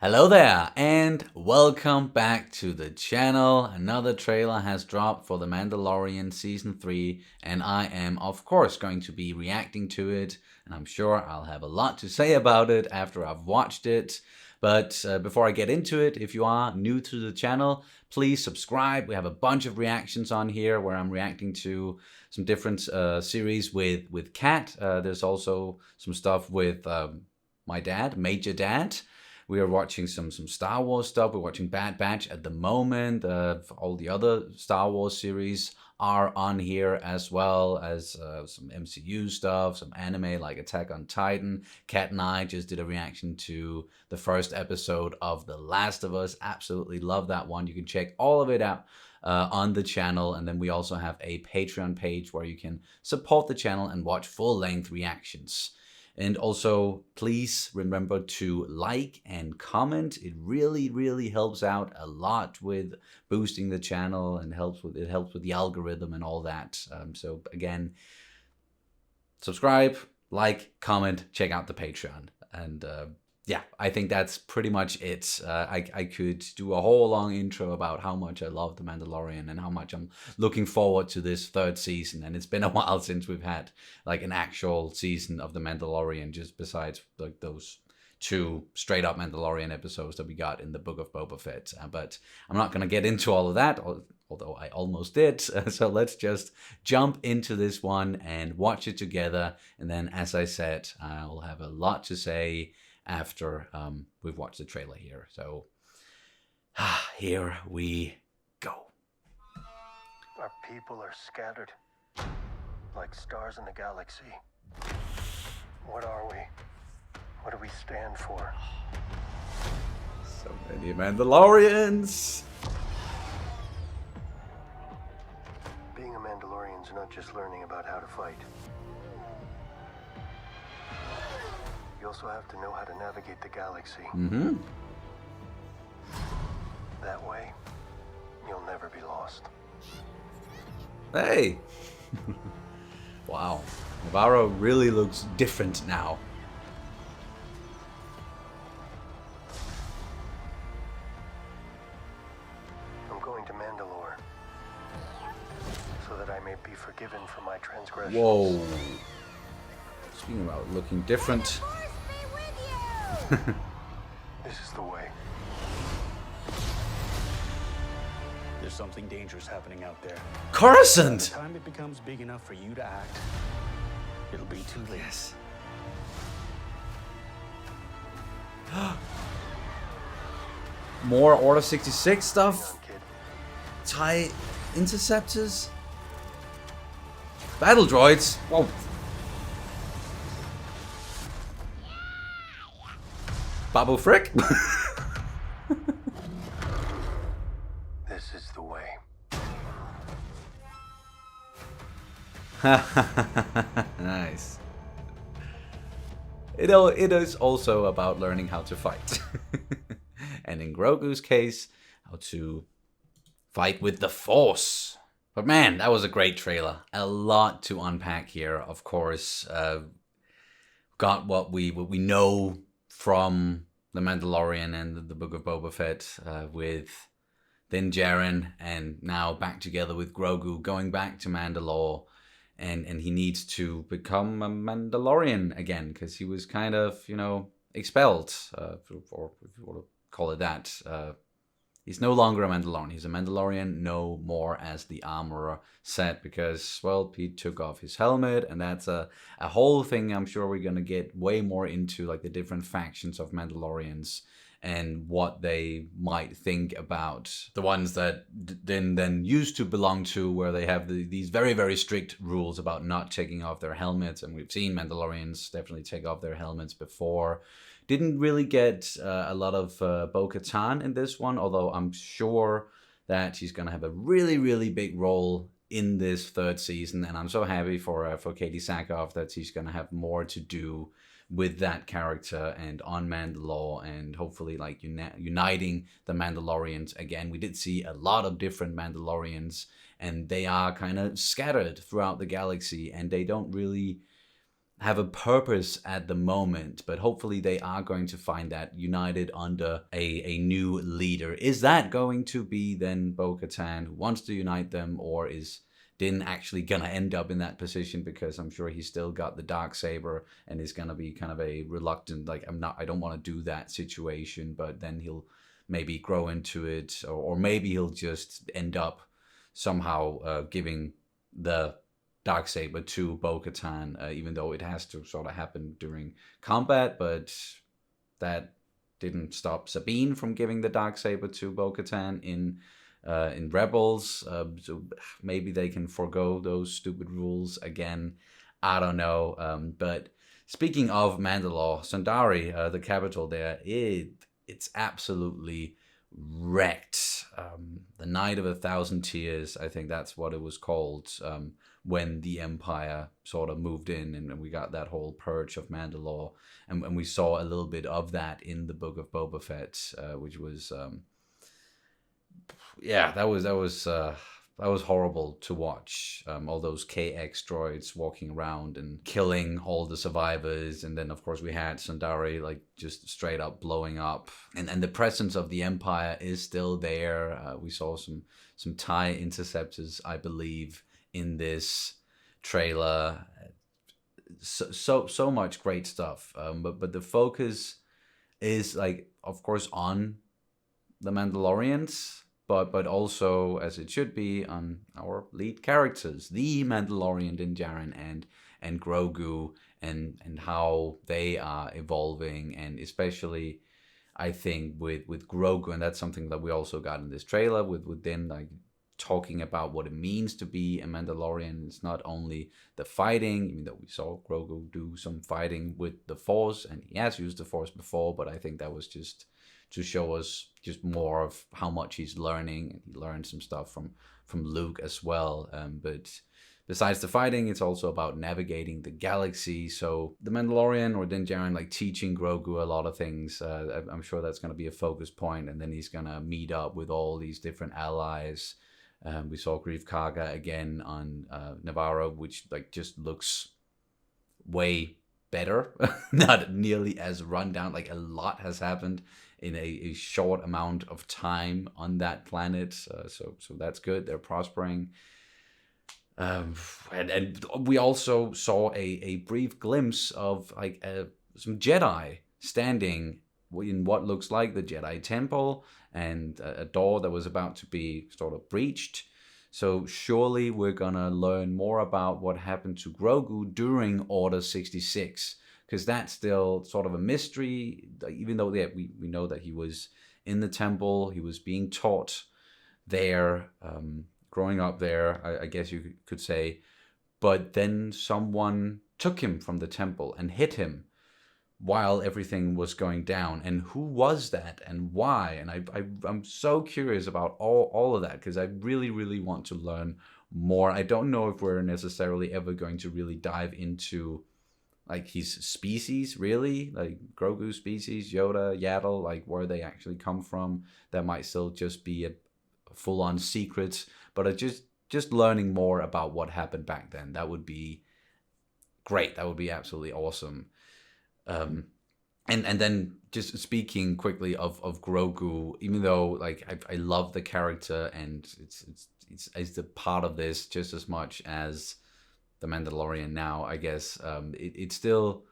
Hello there, and welcome back to the channel. Another trailer has dropped for The Mandalorian Season 3, and I am, of course, going to be reacting to it, and I'm sure I'll have a lot to say about it after I've watched it. But before I get into it, if you are new to the channel, please subscribe. We have a bunch of reactions on here where I'm reacting to some different series with Kat. There's also some stuff with my dad, Major Dad. We are watching some Star Wars stuff. We're watching Bad Batch at the moment. All the other Star Wars series are on here, as well as some MCU stuff, some anime like Attack on Titan. Kat and I just did a reaction to the first episode of The Last of Us. Absolutely love that one. You can check all of it out on the channel. And then we also have a Patreon page where you can support the channel and watch full-length reactions. And also, please remember to like and comment. It really helps out a lot with boosting the channel and helps with the algorithm and all that. So again, subscribe, like, comment, check out the Patreon. And yeah, I think that's pretty much it. I could do a whole long intro about how much I love The Mandalorian and how much I'm looking forward to this third season. And it's been a while since we've had like an actual season of The Mandalorian, just besides like those two straight up Mandalorian episodes that we got in the Book of Boba Fett. But I'm not going to get into all of that, although I almost did. So let's just jump into this one and watch it together. And then, as I said, I'll have a lot to say after we've watched the trailer here. So here we go. Our people are scattered like stars in the galaxy. What are we? What do we stand for? So many Mandalorians. Being a Mandalorian is not just learning about how to fight. You also have to know how to navigate the galaxy. Mm-hmm. That way, you'll never be lost. Hey. Wow. Navarro really looks different now. I'm going to Mandalore so that I may be forgiven for my transgressions. Whoa. Speaking about looking different. This is the way. There's something dangerous happening out there. By the Coruscant! time it becomes big enough for you to act, it'll be too late. Yes. More Order 66 stuff. Young kid. TIE interceptors. Battle droids. Whoa. Babu Frick? This is the way. Nice. It is also about learning how to fight. And in Grogu's case, how to fight with the Force. But man, that was a great trailer. A lot to unpack here, of course. Got what we know from The Mandalorian and the Book of Boba Fett with Din Djarin, and now back together with Grogu, going back to Mandalore, and he needs to become a Mandalorian again, because he was kind of, expelled, or if you want to call it that. He's no longer a Mandalorian. He's a Mandalorian no more, as the armorer said, because, well, he took off his helmet, and that's a whole thing I'm sure we're going to get way more into, like the different factions of Mandalorians and what they might think about the ones that then used to belong to, where they have these very strict rules about not taking off their helmets. And we've seen Mandalorians definitely take off their helmets before. Didn't really get a lot of Bo-Katan in this one, although I'm sure that she's going to have a really big role in this third season. And I'm so happy for Katie Sackhoff that she's going to have more to do with that character and on Mandalore, and hopefully like uniting the Mandalorians again. We did see a lot of different Mandalorians, and they are kind of scattered throughout the galaxy, and they don't really have a purpose at the moment, but hopefully they are going to find that united under a new leader. Is that going to be then Bo-Katan who wants to unite them, or is Din actually gonna end up in that position? Because I'm sure he's still got the Darksaber and is gonna be kind of a reluctant, like, I don't want to do that situation, but then he'll maybe grow into it, or maybe he'll just end up somehow giving the Darksaber to Bo-Katan, even though it has to sort of happen during combat, but that didn't stop Sabine from giving the Darksaber to Bo-Katan in Rebels. So maybe they can forego those stupid rules again. I don't know. But speaking of Mandalore, Sundari, the capital there, it's absolutely wrecked. The Night of 1,000 Tears, I think that's what it was called, when the Empire sort of moved in, and we got that whole purge of Mandalore, and we saw a little bit of that in the Book of Boba Fett, which was that was horrible to watch. All those KX droids walking around and killing all the survivors, and then of course we had Sundari like just straight up blowing up, and the presence of the Empire is still there. We saw some TIE interceptors, I believe, in this trailer. So much great stuff. But the focus is, like, of course, on the Mandalorians, but also, as it should be, on our lead characters, the Mandalorian Din Djarin and Grogu, and how they are evolving, and especially I think with Grogu, and that's something that we also got in this trailer with Din, like, talking about what it means to be a Mandalorian. It's not only the fighting, even though we saw Grogu do some fighting with the Force, and he has used the Force before, but I think that was just to show us just more of how much he's learning, and he learned some stuff from Luke as well. But besides the fighting, it's also about navigating the galaxy. So the Mandalorian, or Din Djarin, like teaching Grogu a lot of things. I'm sure that's going to be a focus point, and then he's going to meet up with all these different allies. We saw Greef Karga again on Navarro, which like just looks way better, not nearly as run down. Like, a lot has happened in a short amount of time on that planet, so that's good. They're prospering, and we also saw a brief glimpse of like some Jedi standing in what looks like the Jedi Temple, and a door that was about to be sort of breached. So surely we're gonna learn more about what happened to Grogu during Order 66, because that's still sort of a mystery. Even though we know that he was in the temple, he was being taught there, growing up there, I guess you could say. But then someone took him from the temple and hit him while everything was going down. And who was that, and why? And I'm so curious about all of that, because I really, really want to learn more. I don't know if we're necessarily ever going to really dive into like his species, really, like Grogu's species, Yoda, Yaddle, like where they actually come from. That might still just be a full-on secret, but just learning more about what happened back then, that would be great. That would be absolutely awesome. And then just speaking quickly of Grogu, even though like I love the character, and it's the part of this just as much as the Mandalorian now, I guess. It's still,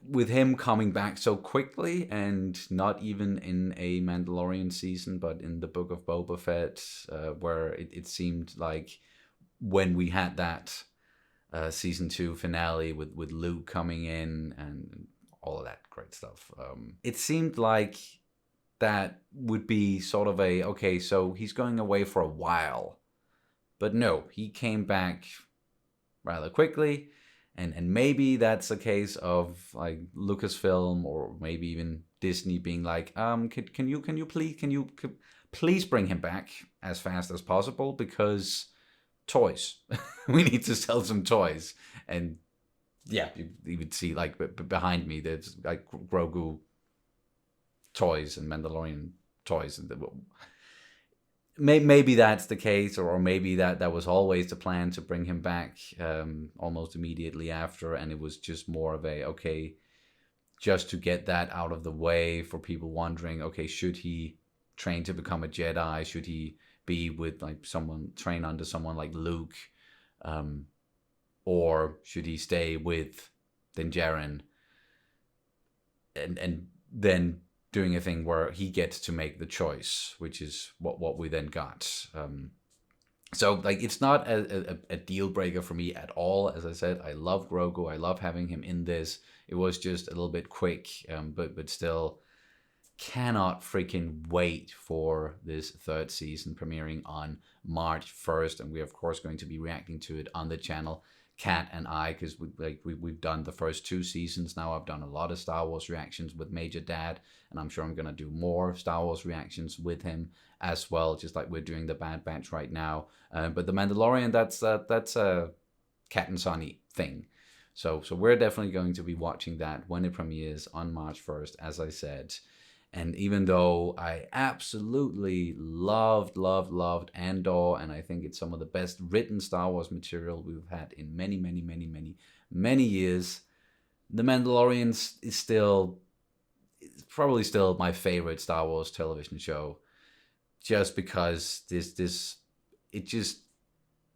with him coming back so quickly, and not even in a Mandalorian season, but in the Book of Boba Fett, where it seemed like when we had that season 2 finale with Luke coming in and all of that great stuff, it seemed like that would be sort of okay, so he's going away for a while. But no, he came back rather quickly, and maybe that's a case of like Lucasfilm, or maybe even Disney being like, can you please bring him back as fast as possible, because toys. We need to sell some toys. And yeah, you would see like behind me, there's like Grogu toys and Mandalorian toys. maybe that's the case, or maybe that was always the plan to bring him back almost immediately after, and it was just more of a, okay, just to get that out of the way for people wondering, okay, should he train to become a Jedi? Should he be with like someone, train under someone like Luke, or should he stay with Din Djarin, and then doing a thing where he gets to make the choice, which is what we then got. So like, it's not a deal breaker for me at all. As I said, I love Grogu. I love having him in this. It was just a little bit quick, but still cannot freaking wait for this third season premiering on March 1st. And we're of course going to be reacting to it on the channel, Kat and I, because we've done the first 2 seasons now. I've done a lot of Star Wars reactions with Major Dad, and I'm sure I'm going to do more Star Wars reactions with him as well, just like we're doing the Bad Batch right now. But the Mandalorian, that's a Kat and Sonny thing. So we're definitely going to be watching that when it premieres on March 1st, as I said. And even though I absolutely loved Andor, and I think it's some of the best written Star Wars material we've had in many years, The Mandalorian is probably still my favorite Star Wars television show, just because it just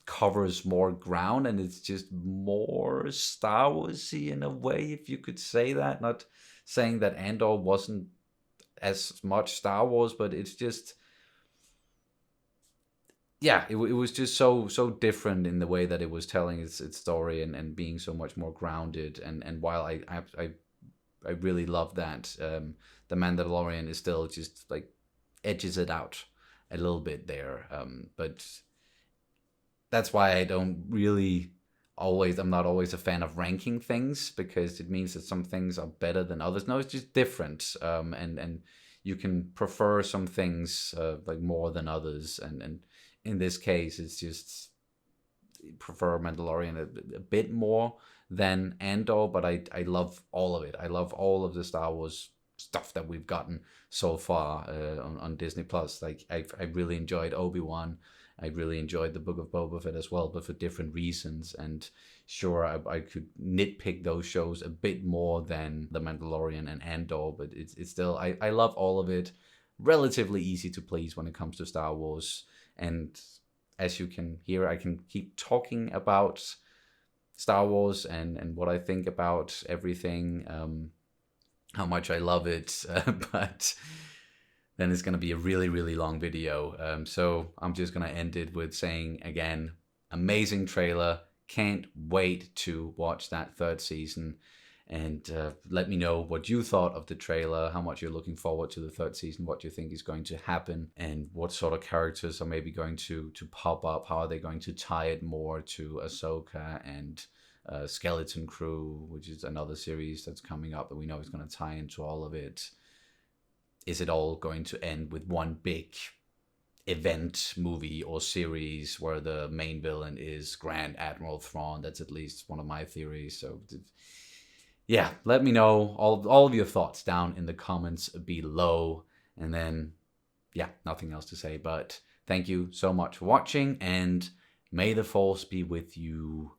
covers more ground, and it's just more Star Warsy in a way, if you could say that. Not saying that Andor wasn't as much Star Wars, but it's just, yeah, it was just so different in the way that it was telling its story, and being so much more grounded. And while I really love that, The Mandalorian is still just like edges it out a little bit there. But that's why I'm not always a fan of ranking things, because it means that some things are better than others. No, it's just different. And you can prefer some things like more than others. And in this case, it's just prefer Mandalorian a bit more than Andor, but I love all of it. I love all of the Star Wars stuff that we've gotten so far on Disney Plus. Like I really enjoyed Obi-Wan. I really enjoyed the Book of Boba Fett as well, but for different reasons. And sure, I could nitpick those shows a bit more than The Mandalorian and Andor, but it's still, I love all of it. Relatively easy to please when it comes to Star Wars. And as you can hear, I can keep talking about Star Wars and what I think about everything, how much I love it, but then it's going to be a really long video. So I'm just going to end it with saying, again, amazing trailer. Can't wait to watch that third season. And let me know what you thought of the trailer, how much you're looking forward to the third season, what you think is going to happen, and what sort of characters are maybe going to pop up. How are they going to tie it more to Ahsoka and Skeleton Crew, which is another series that's coming up that we know is going to tie into all of it. Is it all going to end with one big event, movie, or series where the main villain is Grand Admiral Thrawn? That's at least one of my theories. So yeah, let me know all of your thoughts down in the comments below. And then, yeah, nothing else to say, but thank you so much for watching, and may the Force be with you